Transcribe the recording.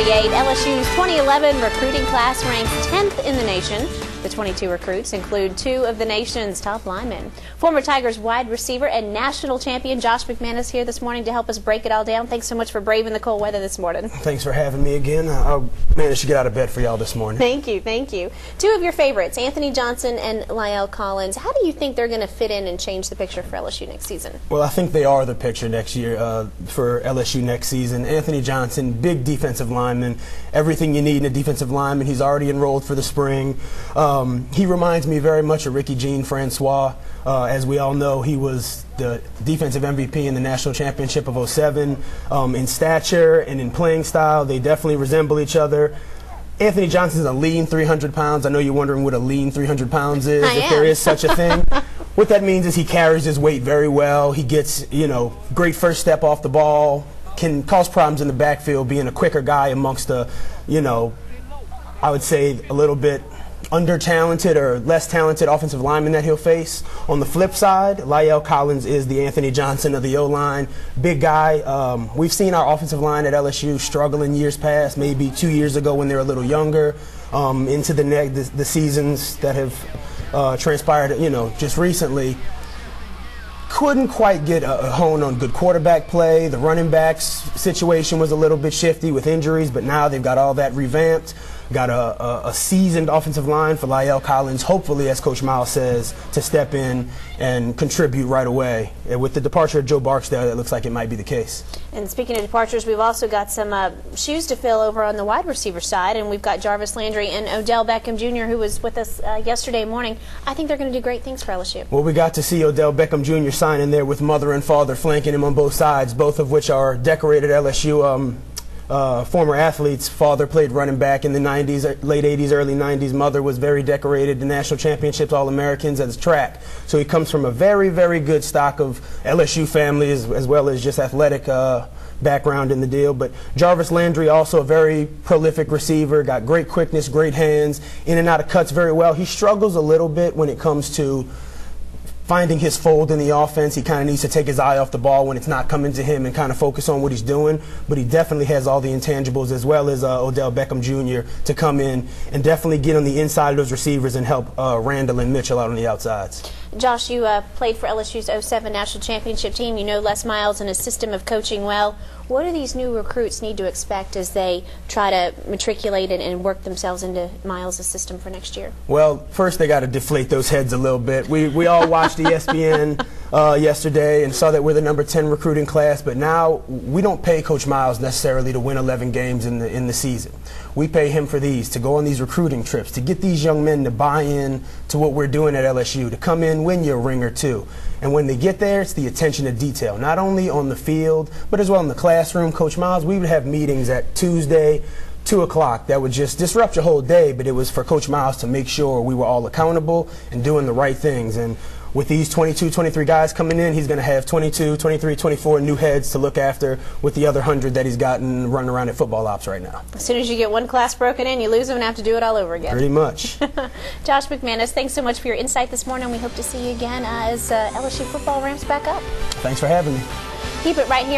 LSU's 2011 recruiting class ranks 10th in the nation. The 22 recruits include two of the nation's top linemen. Former Tigers wide receiver and national champion Josh McManus here this morning to help us break it all down. Thanks so much for braving the cold weather this morning. Thanks for having me again. I managed to get out of bed for y'all this morning. Thank you, thank you. Two of your favorites, Anthony Johnson and Lyle Collins. How do you think they're going to fit in and change the picture for LSU next season? Well, I think they are the picture next year for LSU next season. Anthony Johnson, big defensive lineman. Everything you need in a defensive lineman. He's already enrolled for the spring. He reminds me very much of Ricky Jean-Francois. As we all know, he was the defensive MVP in the national championship of '07. In stature and in playing style, they definitely resemble each other. Anthony Johnson's a lean 300 pounds. I know you're wondering what a lean 300 pounds is, if there is such a thing. What that means is he carries his weight very well. He gets, great first step off the ball, can cause problems in the backfield, being a quicker guy amongst a, I would say a little bit under-talented or less talented offensive lineman that he'll face. On the flip side, Lyle Collins is the Anthony Johnson of the O-line. Big guy. We've seen our offensive line at LSU struggle in years past, maybe 2 years ago when they were a little younger, into the seasons that have transpired, just recently. Couldn't quite get a hone on good quarterback play. The running backs situation was a little bit shifty with injuries, but now they've got all that revamped. Got a seasoned offensive line for Lyle Collins, hopefully, as Coach Miles says, to step in and contribute right away. And with the departure of Joe Barksdale, it looks like it might be the case. And speaking of departures, we've also got some shoes to fill over on the wide receiver side, and we've got Jarvis Landry and Odell Beckham Jr., who was with us yesterday morning. I think they're going to do great things for LSU. Well, we got to see Odell Beckham Jr. sign in there with mother and father flanking him on both sides, both of which are decorated LSU former athletes. Father played running back in the 90s, late 80s, early 90s. Mother was very decorated, the national championships, All-Americans as track. So he comes from a very, very good stock of LSU family as well as just athletic background in the deal. But Jarvis Landry, also a very prolific receiver, got great quickness, great hands, in and out of cuts very well. He struggles a little bit when it comes to finding his fold in the offense. He kind of needs to take his eye off the ball when it's not coming to him and kind of focus on what he's doing. But he definitely has all the intangibles, as well as Odell Beckham Jr., to come in and definitely get on the inside of those receivers and help Randall and Mitchell out on the outsides. Josh, you played for LSU's '07 national championship team. You know Les Miles and his system of coaching well. What do these new recruits need to expect as they try to matriculate and work themselves into Miles' system for next year? Well, first they got to deflate those heads a little bit. We all watched ESPN yesterday and saw that we're the number 10 recruiting class, but now we don't pay Coach Miles necessarily to win 11 games in the season. We pay him for these, to go on these recruiting trips, to get these young men to buy in to what we're doing at LSU, to come in, win you a ring or two. And when they get there, it's the attention to detail, not only on the field, but as well in the classroom. Coach Miles, we would have meetings at Tuesday, 2 o'clock, that would just disrupt your whole day, but it was for Coach Miles to make sure we were all accountable and doing the right things. And with these 22, 23 guys coming in, he's going to have 22, 23, 24 new heads to look after with the other 100 that he's gotten running around at football ops right now. As soon as you get one class broken in, you lose them and have to do it all over again. Pretty much. Josh McManus, thanks so much for your insight this morning. We hope to see you again as LSU football ramps back up. Thanks for having me. Keep it right here.